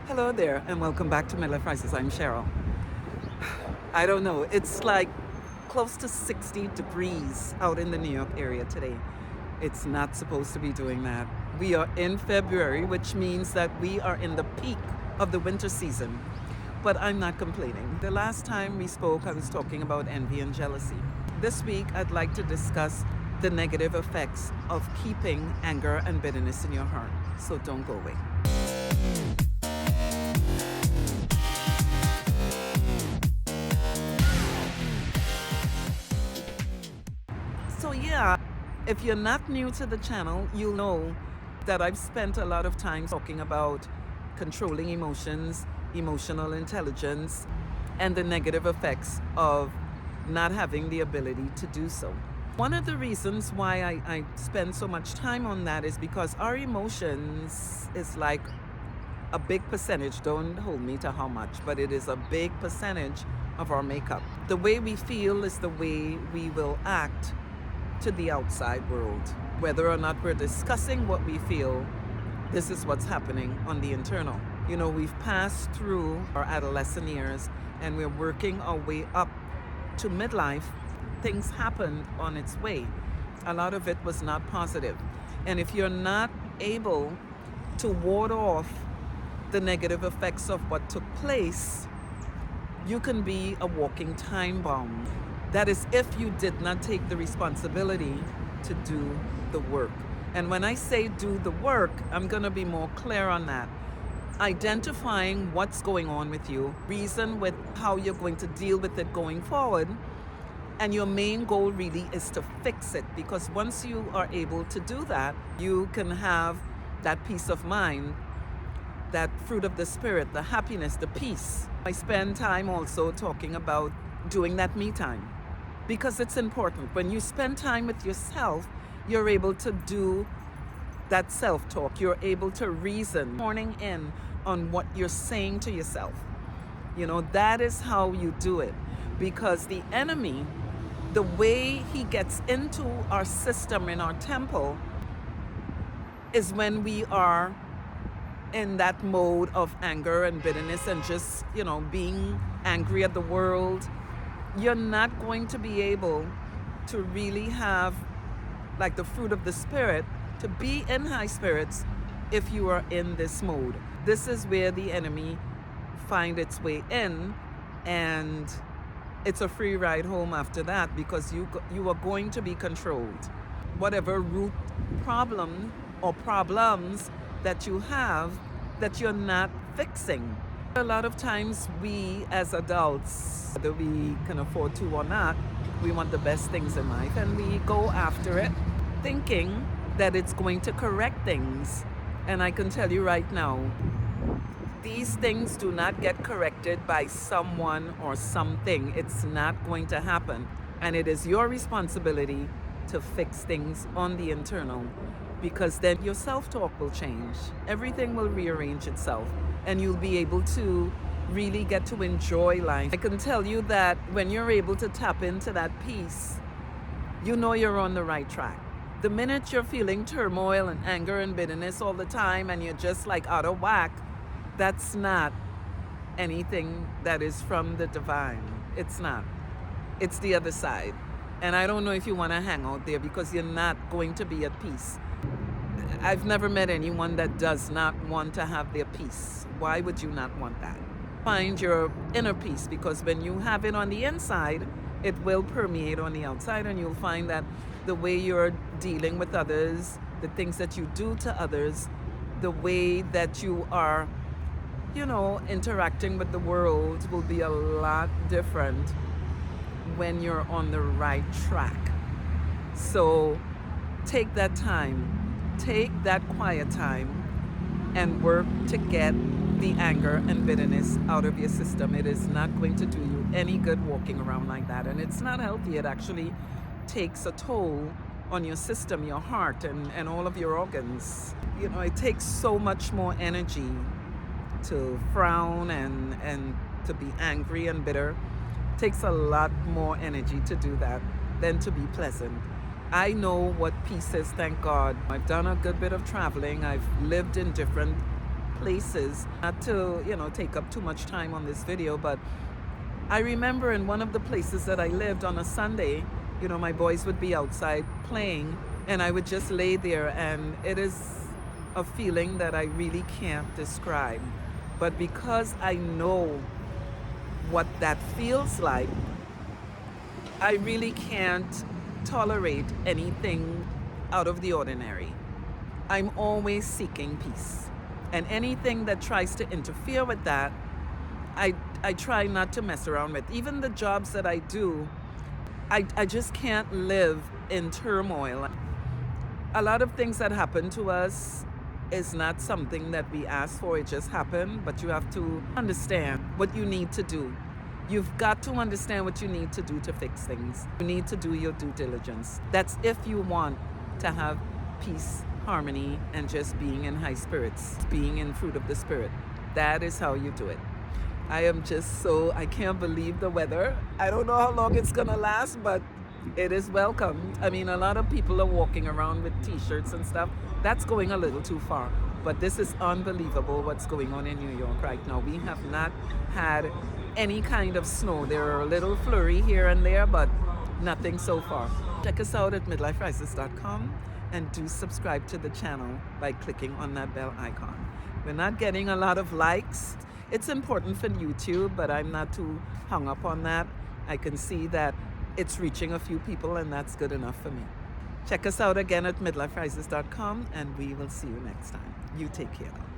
Hello there, and welcome back to Midlife Crisis. I'm Cheryl. I don't know, it's like close to 60 degrees out in the New York area today. It's not supposed to be doing that. We are in February, which means that we are in the peak of the winter season. But I'm not complaining. The last time we spoke, I was talking about envy and jealousy. This week, I'd like to discuss the negative effects of keeping anger and bitterness in your heart. So don't go away. So yeah, if you're not new to the channel, you'll know that I've spent a lot of time talking about controlling emotions, emotional intelligence, and the negative effects of not having the ability to do so. One of the reasons why I spend so much time on that is because our emotions is like a big percentage, don't hold me to how much, but it is a big percentage of our makeup. The way we feel is the way we will act to the outside world. Whether or not we're discussing what we feel, this is what's happening on the internal. You know, we've passed through our adolescent years and we're working our way up to midlife. Things happened on its way. A lot of it was not positive. And if you're not able to ward off the negative effects of what took place, you can be a walking time bomb. That is if you did not take the responsibility to do the work. And when I say do the work, I'm going to be more clear on that. Identifying what's going on with you, reason with how you're going to deal with it going forward, and your main goal really is to fix it, because once you are able to do that, you can have that peace of mind, that fruit of the spirit, the happiness, the peace. I spend time also talking about doing that me time, because it's important. When you spend time with yourself, you're able to do that self-talk. You're able to reason, morning in on what you're saying to yourself. You know, that is how you do it. Because the enemy, the way he gets into our system, in our temple, is when we are in that mode of anger and bitterness and just, being angry at the world. You're not going to be able to really have like the fruit of the spirit, to be in high spirits if you are in this mode. This is where the enemy find its way in, and it's a free ride home after that, because you are going to be controlled. Whatever root problem or problems that you have that you're not fixing. A lot of times we as adults, whether we can afford to or not, we want the best things in life and we go after it thinking that it's going to correct things. And I can tell you right now, these things do not get corrected by someone or something. It's not going to happen. And it is your responsibility to fix things on the internal, because then your self-talk will change. Everything will rearrange itself and you'll be able to really get to enjoy life. I can tell you that when you're able to tap into that peace, you know you're on the right track. The minute you're feeling turmoil and anger and bitterness all the time and you're just like out of whack, that's not anything that is from the divine. It's not. It's the other side. And I don't know if you want to hang out there, because you're not going to be at peace. I've never met anyone that does not want to have their peace. Why would you not want that? Find your inner peace, because when you have it on the inside, it will permeate on the outside, and you'll find that the way you're dealing with others, the things that you do to others, the way that you are, interacting with the world will be a lot different when you're on the right track. So take that time, take that quiet time, and work to get the anger and bitterness out of your system. It is not going to do you any good walking around like that, and it's not healthy. It actually takes a toll on your system, your heart, and all of your organs. It takes so much more energy to frown and to be angry and bitter. It takes a lot more energy to do that than to be pleasant. I know what peace is, thank God. I've done a good bit of traveling. I've lived in different places. Not to, take up too much time on this video, but I remember in one of the places that I lived on a Sunday, my boys would be outside playing and I would just lay there, and it is a feeling that I really can't describe. But because I know what that feels like, I really can't tolerate anything out of the ordinary. I'm always seeking peace. And anything that tries to interfere with that, I try not to mess around with. Even the jobs that I do, I just can't live in turmoil. A lot of things that happen to us is not something that we ask for, it just happened, but you have to understand what you need to do. You've got to understand what you need to do to fix things. You need to do your due diligence. That's if you want to have peace, harmony, and just being in high spirits, being in fruit of the Spirit. That is how you do it. I can't believe the weather. I don't know how long it's gonna last, but it is welcome. I mean, a lot of people are walking around with t-shirts and stuff. That's going a little too far. But this is unbelievable what's going on in New York right now. We have not had any kind of snow. There are a little flurry here and there, but nothing so far. Check us out at midliferises.com and do subscribe to the channel by clicking on that bell icon. We're not getting a lot of likes. It's important for YouTube, but I'm not too hung up on that. I can see that it's reaching a few people, and that's good enough for me. Check us out again at midliferises.com, and we will see you next time. You take care now.